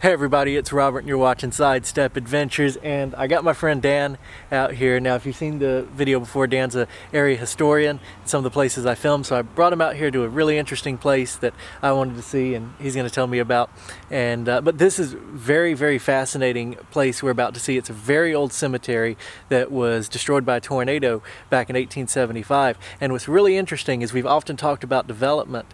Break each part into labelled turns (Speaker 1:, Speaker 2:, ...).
Speaker 1: Hey everybody, it's Robert and you're watching Sidestep Adventures, and I got my friend Dan out here. Now if you've seen the video before, Dan's an area historian in some of the places I filmed, so I brought him out here to a really interesting place that I wanted to see and he's going to tell me about. And but this is very fascinating place we're about to see. It's a very old cemetery that was destroyed by a tornado back in 1875, and what's really interesting is we've often talked about development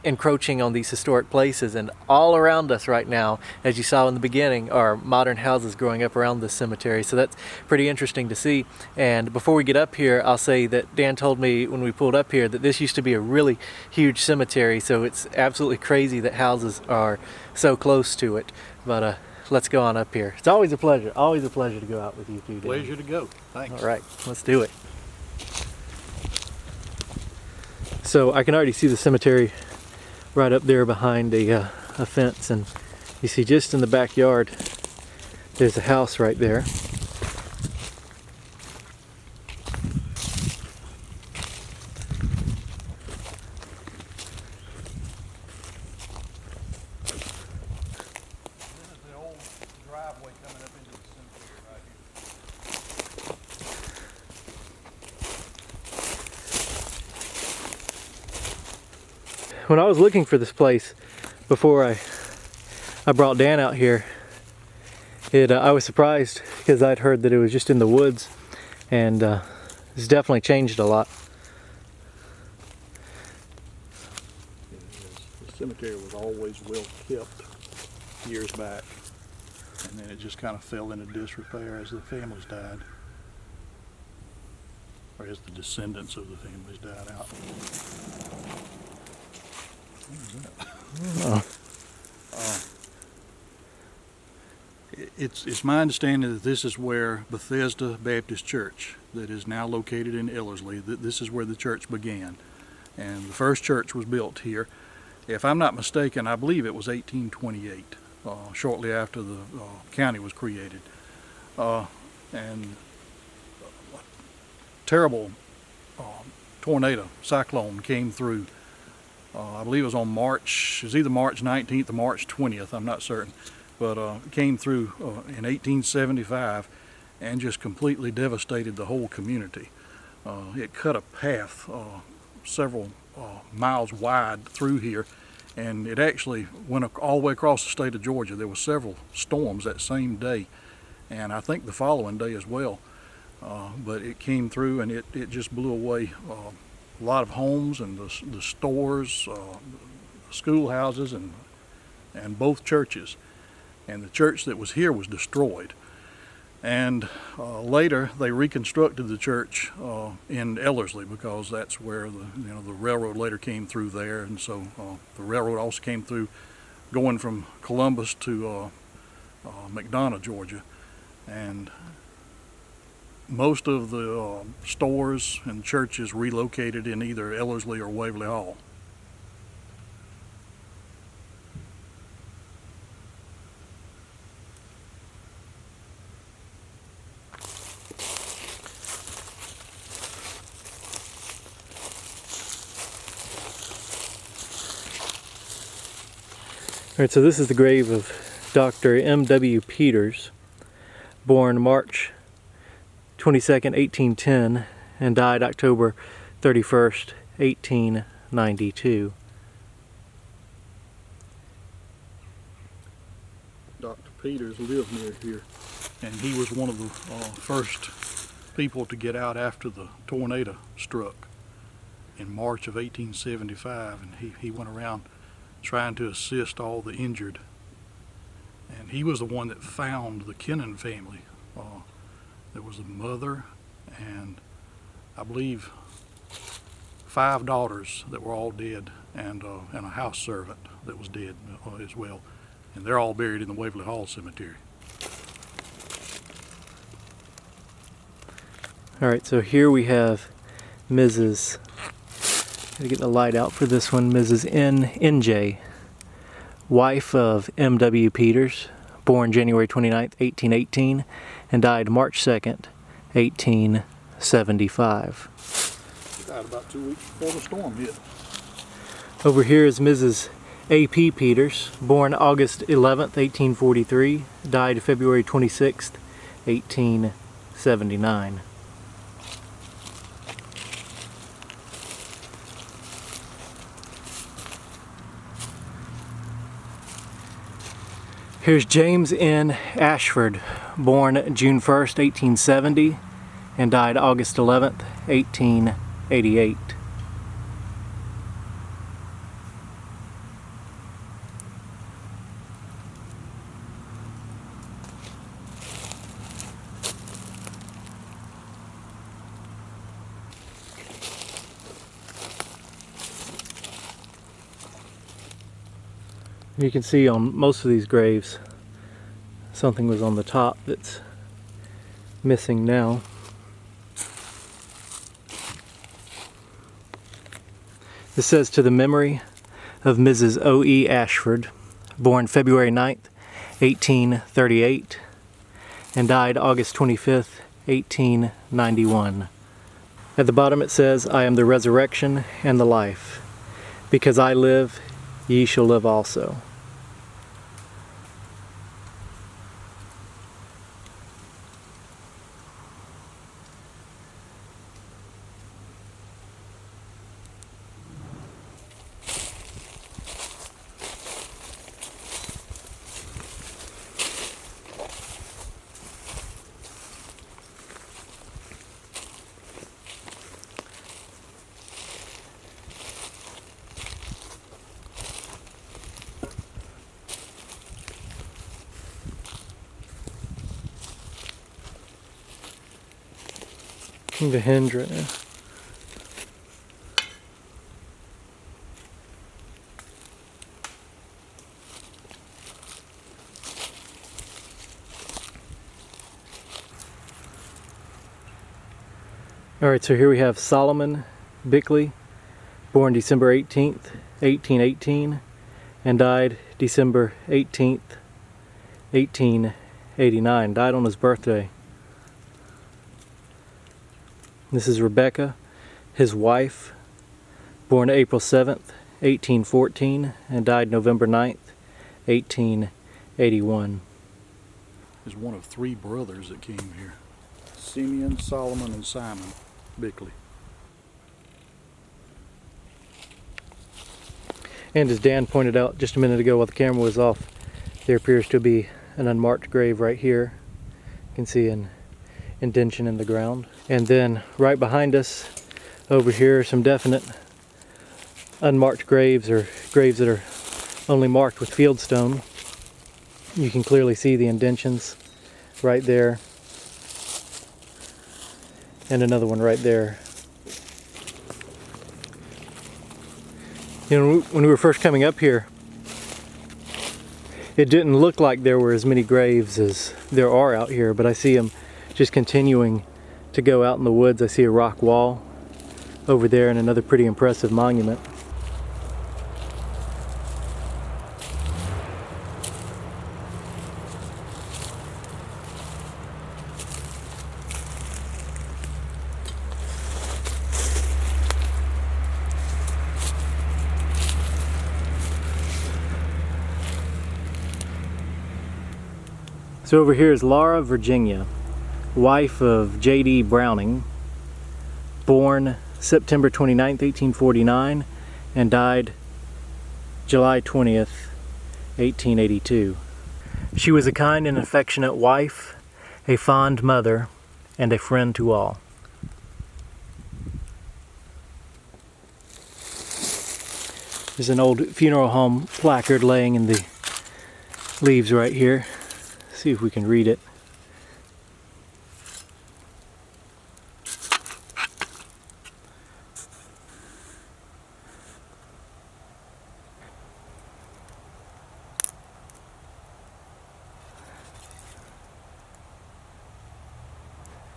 Speaker 1: encroaching on these historic places, and all around us right now, as you saw in the beginning, are modern houses growing up around this cemetery. So that's pretty interesting to see. And before we get up here, I'll say that Dan told me when we pulled up here that this used to be a really huge cemetery, so it's absolutely crazy that houses are so close to it. But let's go on up here. It's always a pleasure to go out with you two, Dan.
Speaker 2: Pleasure to go. Thanks.
Speaker 1: All right, let's do it. So I can already see the cemetery right up there behind a fence, and you see just in the backyard there's a house right there.
Speaker 2: This is the old driveway coming up into the cemetery right here.
Speaker 1: When I was looking for this place before I brought Dan out here, I was surprised because I'd heard that it was just in the woods, and it's definitely changed a lot.
Speaker 2: The cemetery was always well kept years back, and then it just kind of fell into disrepair as the families died, or as the descendants of the families died out.
Speaker 1: Oh.
Speaker 2: It's my understanding that this is where Bethesda Baptist Church, that is now located in Ellerslie, that this is where the church began. And the first church was built here. If I'm not mistaken, I believe it was 1828, shortly after the county was created. And a terrible tornado, cyclone came through. I believe it was on March, it was either March 19th or March 20th, I'm not certain, but it came through in 1875 and just completely devastated the whole community. It cut a path several miles wide through here, and it actually went all the way across the state of Georgia. There were several storms that same day, and I think the following day as well, but it came through and it just blew away a lot of homes and the stores, schoolhouses, and both churches. And the church that was here was destroyed. And later they reconstructed the church in Ellerslie, because that's where the railroad later came through there, and so the railroad also came through going from Columbus to McDonough, Georgia. And most of the stores and churches relocated in either Ellerslie or Waverly Hall.
Speaker 1: All right, so this is the grave of Dr. M.W. Peters, born March 22nd, 1810, and died October 31st, 1892.
Speaker 2: Dr. Peters lived near here, and he was one of the first people to get out after the tornado struck in March of 1875, and he went around trying to assist all the injured. And he was the one that found the Kennan family. There was a mother and I believe 5 daughters that were all dead, and a house servant that was dead as well. And they're all buried in the Waverly Hall Cemetery.
Speaker 1: All right, so here we have Mrs. Gotta get the light out for this one. Mrs. N.J., wife of M.W. Peters, born January 29th, 1818, and died March 2nd, 1875.
Speaker 2: Died about 2 weeks before the storm hit.
Speaker 1: Over here is Mrs. A.P. Peters, born August 11th, 1843, died February 26th, 1879. Here's James N. Ashford, born June 1st, 1870, and died August 11th, 1888. You can see on most of these graves something was on the top that's missing now. This says, to the memory of Mrs. O.E. Ashford, born February 9th, 1838, and died August 25th, 1891. At the bottom it says, I am the resurrection and the life. Because I live, ye shall live also. The hinge right now. Alright, so here we have Solomon Bickley, born December 18th, 1818, and died December 18th, 1889. Died on his birthday. This is Rebecca, his wife, born April 7th, 1814, and died November 9th, 1881.
Speaker 2: Is one of three brothers that came here. Simeon, Solomon, and Simon Bickley.
Speaker 1: And as Dan pointed out just a minute ago while the camera was off, there appears to be an unmarked grave right here. You can see an indentation in the ground. And then right behind us over here are some definite unmarked graves, or graves that are only marked with fieldstone. You can clearly see the indentions right there, and another one right there. You know, when we were first coming up here, it didn't look like there were as many graves as there are out here, but I see them just continuing to go out in the woods. I see a rock wall over there and another pretty impressive monument. So over here is Laura Virginia, wife of J.D. Browning, born September 29th, 1849, and died July 20th, 1882. She was a kind and affectionate wife, a fond mother, and a friend to all. There's an old funeral home placard laying in the leaves right here. See if we can read it.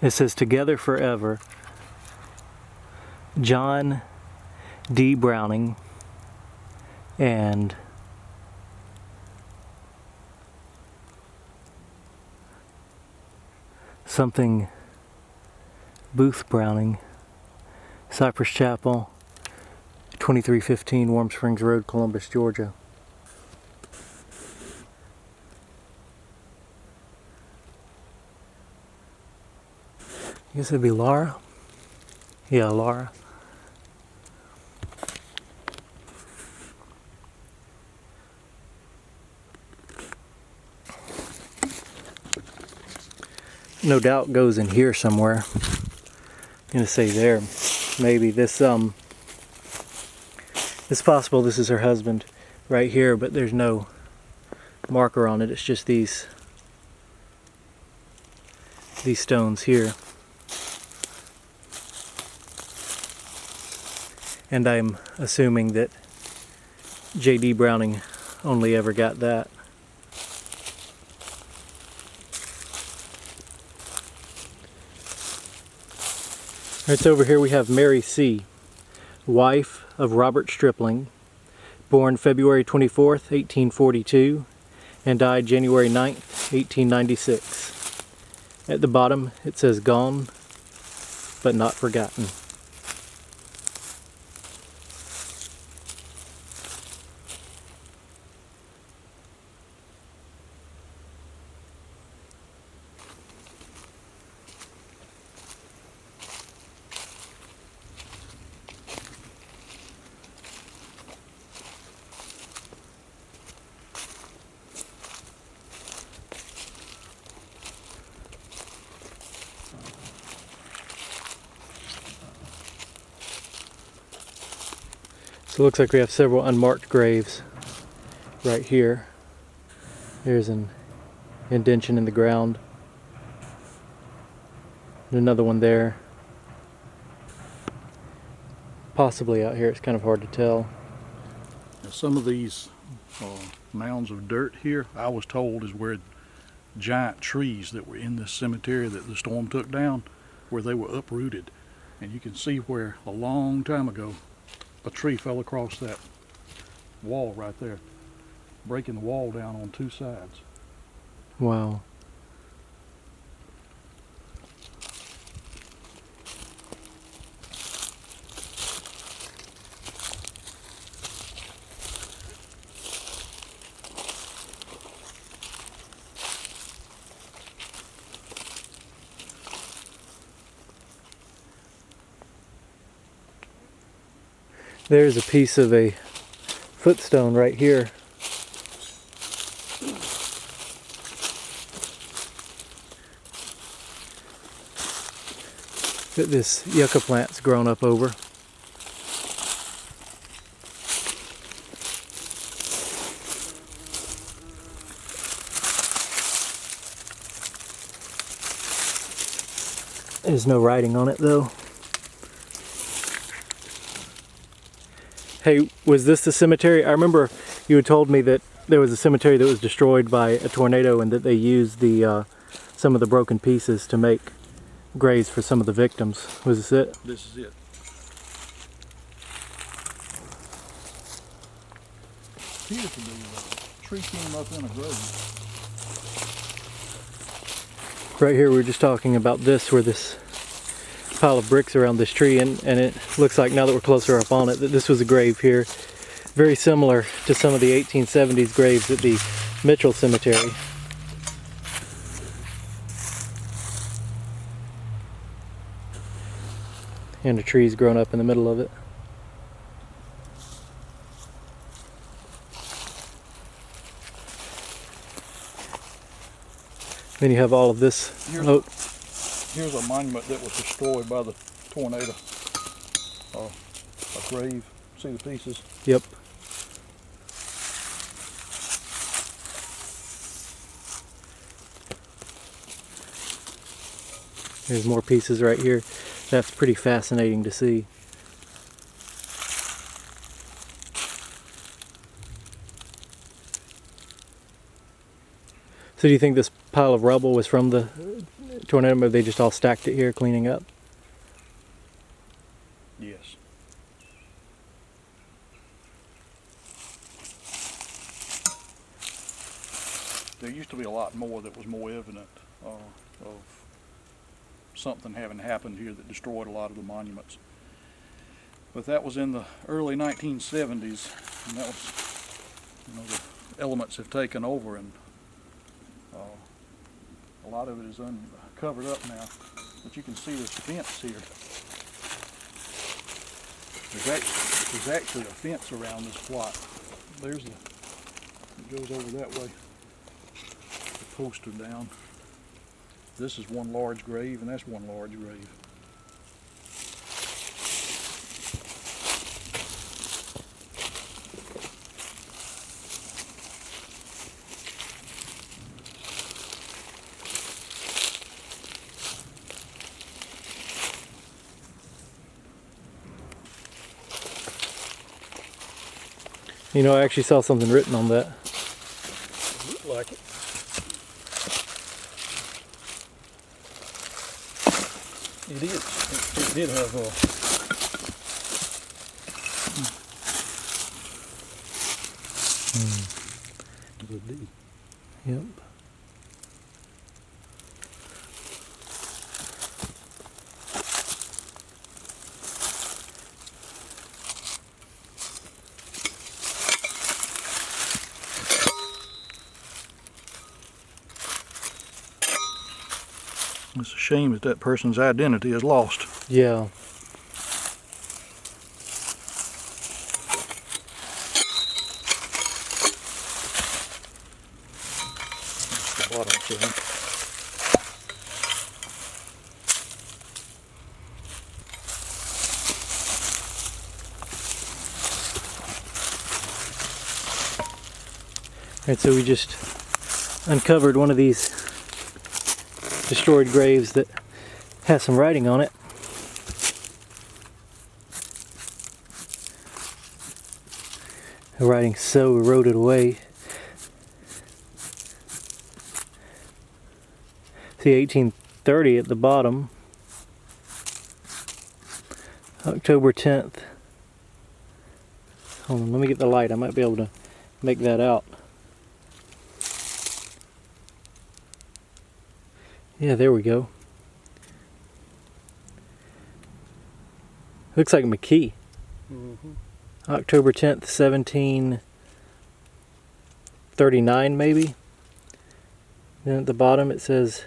Speaker 1: It says, "Together forever, John D. Browning and something Booth Browning, Cypress Chapel, 2315 Warm Springs Road, Columbus, Georgia." I guess it'd be Laura. Yeah, Laura. No doubt goes in here somewhere. I'm gonna say there. Maybe this it's possible this is her husband right here, but there's no marker on it. It's just these stones here. And I'm assuming that J.D. Browning only ever got that. Right over here we have Mary C., wife of Robert Stripling, born February 24th, 1842, and died January 9th, 1896. At the bottom it says gone, but not forgotten. So it looks like we have several unmarked graves right here. There's an indentation in the ground. And another one there. Possibly out here, it's kind of hard to tell.
Speaker 2: Now, some of these mounds of dirt here, I was told, is where giant trees that were in this cemetery that the storm took down, where they were uprooted. And you can see where a long time ago a tree fell across that wall right there, breaking the wall down on two sides.
Speaker 1: Wow. There's a piece of a footstone right here. That this yucca plant's grown up over. There's no writing on it though. Hey, was this the cemetery? I remember you had told me that there was a cemetery that was destroyed by a tornado and that they used the some of the broken pieces to make graves for some of the victims. Was this it?
Speaker 2: This is it. Appears to be a tree came up in a grave.
Speaker 1: Right here we were just talking about this, where this pile of bricks around this tree, and it looks like now that we're closer up on it that this was a grave here. Very similar to some of the 1870s graves at the Mitchell Cemetery. And a tree's grown up in the middle of it. Then you have all of this.
Speaker 2: Here's a monument that was destroyed by the tornado. A grave. See the pieces?
Speaker 1: Yep. There's more pieces right here. That's pretty fascinating to see. So do you think this pile of rubble was from the tornado, or they just all stacked it here cleaning up?
Speaker 2: Yes. There used to be a lot more that was more evident of something having happened here that destroyed a lot of the monuments. But that was in the early 1970s, and that was, the elements have taken over, and a lot of it is covered up now. But you can see this fence here. There's actually a fence around this plot. There's it goes over that way. The posts are down. This is one large grave, and that's one large grave.
Speaker 1: You know, I actually saw something written on that.
Speaker 2: Looked like it. It is. It did have a. Good deed.
Speaker 1: Yep.
Speaker 2: It's a shame that that person's identity is lost.
Speaker 1: Yeah.
Speaker 2: That's the bottom side.
Speaker 1: Alright, so we just uncovered one of these destroyed graves that has some writing on it. The writing's so eroded away. See 1830 at the bottom. October 10th. Hold on, let me get the light. I might be able to make that out. Yeah, there we go. Looks like McKee. October 10th, 1739 maybe. Then at the bottom it says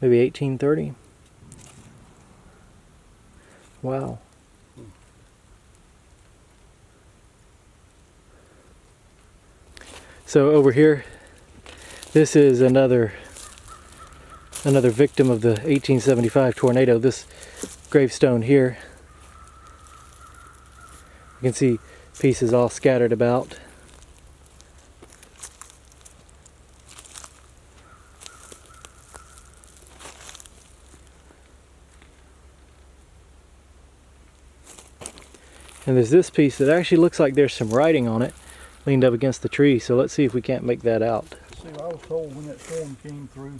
Speaker 1: maybe 1830. Wow. So over here, this is another victim of the 1875 tornado. This gravestone here, you can see pieces all scattered about. And there's this piece that actually looks like there's some writing on it, leaned up against the tree, so let's see if we can't make that out.
Speaker 2: See, I was told when that storm came through,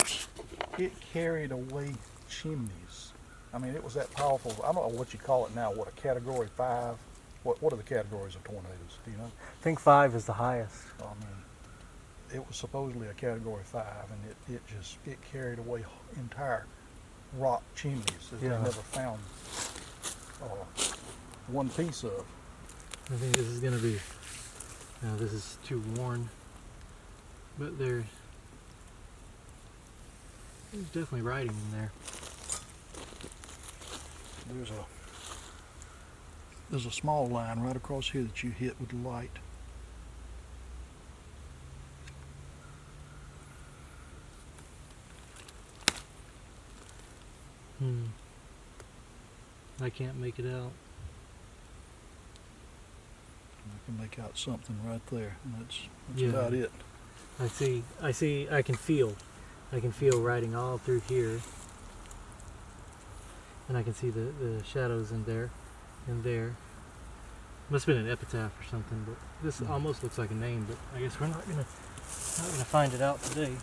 Speaker 2: it carried away chimneys. I mean, it was that powerful. I don't know what you call it now. What, a category 5? What are the categories of tornadoes? Do you know?
Speaker 1: I think 5 is the highest.
Speaker 2: I mean, it was supposedly a category 5, and it carried away entire rock chimneys that
Speaker 1: Yeah.
Speaker 2: they never found one piece of.
Speaker 1: I think this is going to be, no, this is too worn, but there's definitely writing in there.
Speaker 2: There's a small line right across here that you hit with the light.
Speaker 1: I can't make it out.
Speaker 2: I can make out something right there, and that's
Speaker 1: Yeah.
Speaker 2: about it.
Speaker 1: I can feel writing all through here. And I can see the shadows in there and there. Must have been an epitaph or something, but this almost looks like a name, but I guess we're not gonna find it out today.